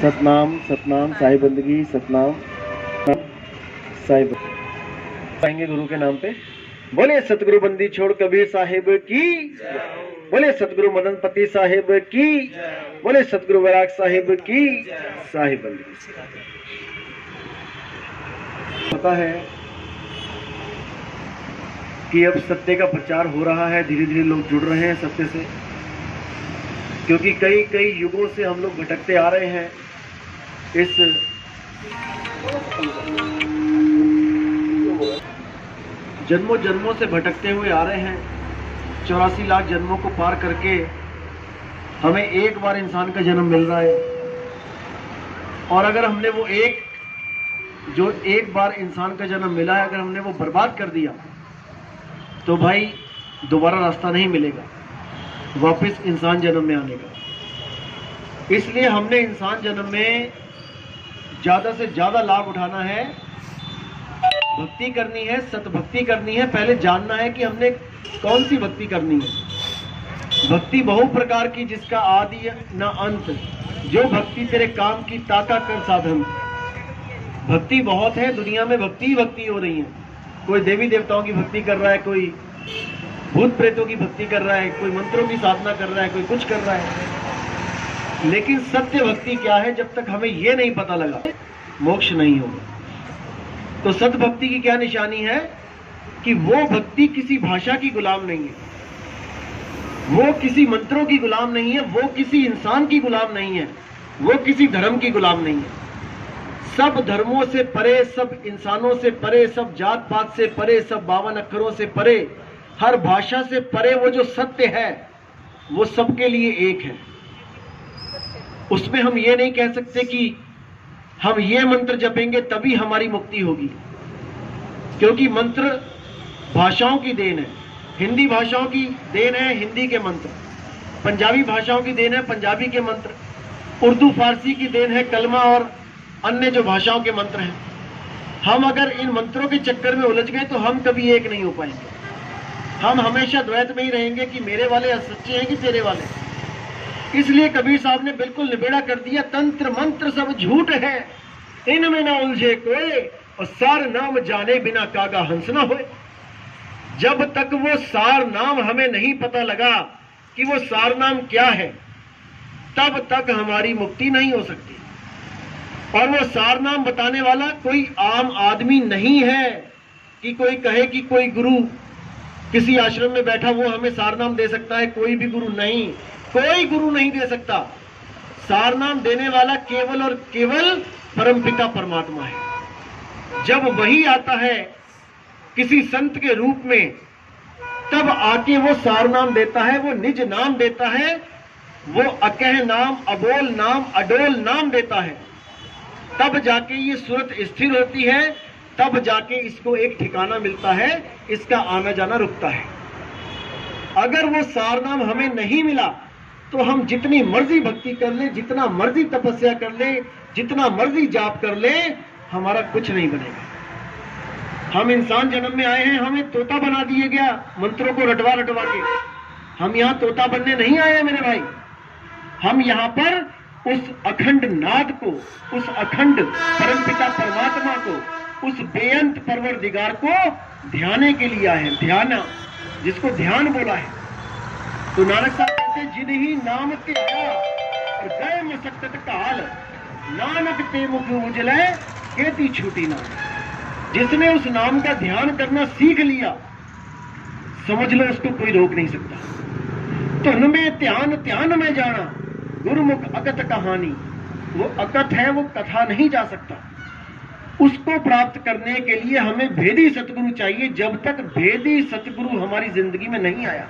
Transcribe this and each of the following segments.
सतनाम सतनाम साहिब बंदगी सतनाम साहिब आएंगे गुरु के नाम पे। बोले सतगुरु बंदी छोड़ कबीर साहिब की, बोले सतगुरु मदन पति साहिब की, बोले सतगुरु वैराग साहिब की साहिब बंदी। पता है कि अब सत्य का प्रचार हो रहा है, धीरे धीरे लोग जुड़ रहे हैं सत्य से, क्योंकि कई कई युगों से हम लोग भटकते आ रहे हैं। इस जन्मों जन्मों से भटकते हुए आ रहे हैं। 84 लाख जन्मों को पार करके हमें एक बार इंसान का जन्म मिल रहा है, और अगर हमने वो एक बार इंसान का जन्म मिला है, अगर हमने वो बर्बाद कर दिया तो भाई दोबारा रास्ता नहीं मिलेगा वापस इंसान जन्म में आने का। इसलिए हमने इंसान जन्म में ज्यादा से ज्यादा लाभ उठाना है, भक्ति करनी है, सतभक्ति करनी है। पहले जानना है कि हमने कौन सी भक्ति करनी है। भक्ति बहु प्रकार की, जिसका आदि न अंत, जो भक्ति तेरे काम की ताका कर साधन। भक्ति बहुत है दुनिया में, भक्ति भक्ति हो रही है। कोई देवी देवताओं की भक्ति कर रहा है, कोई भूत प्रेतों की भक्ति कर रहा है, कोई मंत्रों की साधना कर रहा है, कोई कुछ कर रहा है। लेकिन सत्य भक्ति क्या है, जब तक हमें यह नहीं पता लगा मोक्ष नहीं होगा। तो सत भक्ति की क्या निशानी है कि वो भक्ति किसी भाषा की गुलाम नहीं है, वो किसी मंत्रों की गुलाम नहीं है, वो किसी इंसान की गुलाम नहीं है, वो किसी धर्म की गुलाम नहीं है। सब धर्मों से परे, सब इंसानों से परे, सब जात पात से परे, सब 52 अक्षरों से परे, हर भाषा से परे वो जो सत्य है वो सबके लिए एक है। उसमें हम ये नहीं कह सकते कि हम ये मंत्र जपेंगे तभी हमारी मुक्ति होगी, क्योंकि मंत्र भाषाओं की देन है। हिंदी भाषाओं की देन है हिंदी के मंत्र, पंजाबी भाषाओं की देन है पंजाबी के मंत्र, उर्दू फारसी की देन है कलमा और अन्य जो भाषाओं के मंत्र हैं। हम अगर इन मंत्रों के चक्कर में उलझ गए तो हम कभी एक नहीं हो पाएंगे। हम हमेशा द्वैत में ही रहेंगे कि मेरे वाले सच्चे हैं कि तेरे वाले। इसलिए कबीर साहब ने बिल्कुल निबेड़ा कर दिया, तंत्र मंत्र सब झूठ है, इनमें ना उलझे कोई, और सार नाम जाने बिना कागा हंस ना होए। जब तक वो सार नाम हमें नहीं पता लगा कि वो सार नाम क्या है, तब तक हमारी मुक्ति नहीं हो सकती। और वो सार नाम बताने वाला कोई आम आदमी नहीं है कि कोई कहे कि कोई गुरु किसी आश्रम में बैठा वो हमें सार नाम दे सकता है। कोई भी गुरु नहीं, कोई गुरु नहीं दे सकता। सार नाम देने वाला केवल और केवल परमपिता परमात्मा है। जब वही आता है किसी संत के रूप में, तब आके वो सार नाम देता है, वो निज नाम देता है, वो अकह नाम, अबोल नाम, अडोल नाम देता है। तब जाके ये सूरत स्थिर होती है, तब जाके इसको एक ठिकाना मिलता है, इसका आना जाना रुकता है। अगर वो सार नाम हमें नहीं मिला तो हम जितनी मर्जी भक्ति कर ले, जितना मर्जी तपस्या कर ले, जितना मर्जी जाप कर ले, हमारा कुछ नहीं बनेगा। हम इंसान जन्म में आए हैं, हमें तोता बना दिया गया मंत्रों को रटवा रटवा के। हम यहाँ तोता बनने नहीं आए मेरे भाई। हम यहाँ पर उस अखंड नाद को, उस अखंड परमपिता परमात्मा को, उस बेअंत परवरदिगार को ध्याने के लिए आए हैं। ध्यान, जिसको ध्यान बोला है। तो नानक साहब कहते जिन ही नाम ते आया और गए मसक्कत काल, नानक ते मुख उजले केती छूटी ना। जिसने उस नाम का ध्यान करना सीख लिया, समझ लो उसको कोई रोक नहीं सकता। तो उनमें ध्यान ध्यान में जाना, गुरुमुख अकथ कहानी। वो अकथ है, वो कथा नहीं जा सकता। उसको प्राप्त करने के लिए हमें भेदी सतगुरु चाहिए। जब तक भेदी सतगुरु हमारी जिंदगी में नहीं आया,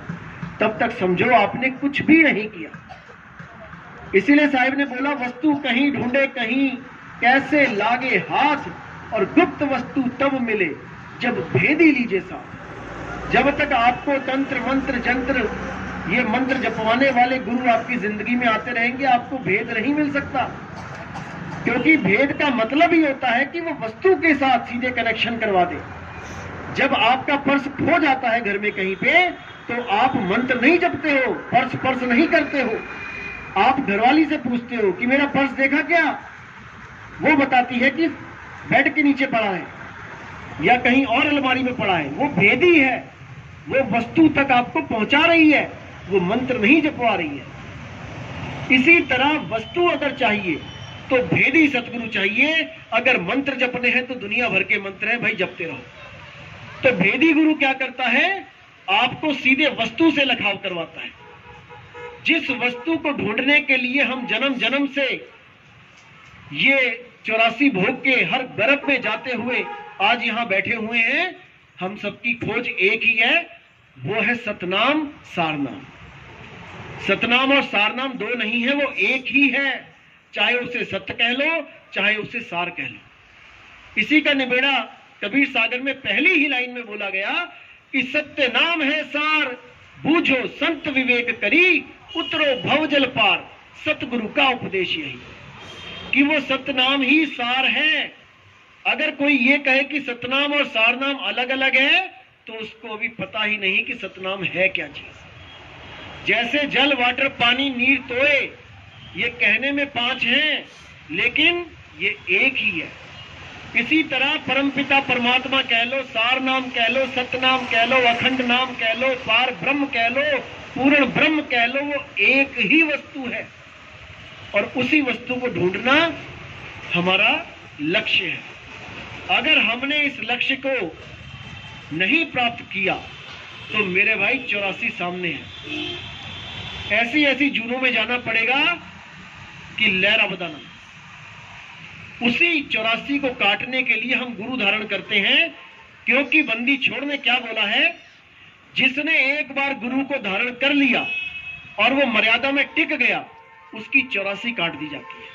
तब तक समझो आपने कुछ भी नहीं किया। इसीलिए साहिब ने बोला, वस्तु कहीं ढूंढे कहीं, कैसे लागे हाथ, और गुप्त वस्तु तब मिले जब भेदी लीजिए साथ। जब तक आपको तंत्र मंत्र जंत्र, ये मंत्र जपवाने वाले गुरु आपकी जिंदगी में आते रहेंगे, आपको भेद नहीं मिल सकता। क्योंकि भेद का मतलब ही होता है कि वो वस्तु के साथ सीधे कनेक्शन करवा दे। जब आपका पर्स खो जाता है घर में कहीं पे, तो आप मंत्र नहीं जपते हो, पर्स नहीं करते हो, आप घरवाली से पूछते हो कि मेरा पर्स देखा क्या, वो बताती है कि बेड के नीचे पड़ा है या कहीं और अलमारी में पड़ा है। वो भेदी है, वो वस्तु तक आपको पहुंचा रही है, वो मंत्र नहीं जपवा रही है। इसी तरह वस्तु अगर चाहिए तो भेदी सतगुरु चाहिए। अगर मंत्र जपने हैं तो दुनिया भर के मंत्र हैं भाई, जपते रहो। तो भेदी गुरु क्या करता है, आपको सीधे वस्तु से लगाव करवाता है। जिस वस्तु को ढूंढने के लिए हम जन्म जन्म से ये 84 भोग के हर गर्भ में जाते हुए आज यहां बैठे हुए हैं, हम सबकी खोज एक ही है, वो है सतनाम सारनाम। सतनाम और सारनाम दो नहीं है, वो एक ही है। चाहे उसे सत्य कह लो, चाहे उसे सार कह लो। इसी का निबेड़ा कबीर सागर में पहली ही लाइन में बोला गया कि सत्य नाम है सार, बूझो संत विवेक करी, उतरो भवजल पार। सतगुरु का उपदेश यही कि वो सतनाम ही सार है। अगर कोई ये कहे कि सतनाम और सारनाम अलग अलग है तो उसको अभी पता ही नहीं कि सतनाम है क्या चीज। जैसे जल, वाटर, पानी, नीर, तोए, ये कहने में 5 हैं लेकिन ये एक ही है। इसी तरह परमपिता परमात्मा कह लो, सार नाम कह लो, सतनाम कह लो, अखंड नाम कह लो, पार ब्रह्म कह लो, पूर्ण ब्रह्म कह लो, वो एक ही वस्तु है और उसी वस्तु को ढूंढना हमारा लक्ष्य है। अगर हमने इस लक्ष्य को नहीं प्राप्त किया तो मेरे भाई 84 सामने है। ऐसी ऐसी जूनों में जाना पड़ेगा कि लहरा बदाना। उसी 84 को काटने के लिए हम गुरु धारण करते हैं, क्योंकि बंदी छोड़ ने क्या बोला है, जिसने एक बार गुरु को धारण कर लिया और वो मर्यादा में टिक गया, उसकी 84 काट दी जाती है।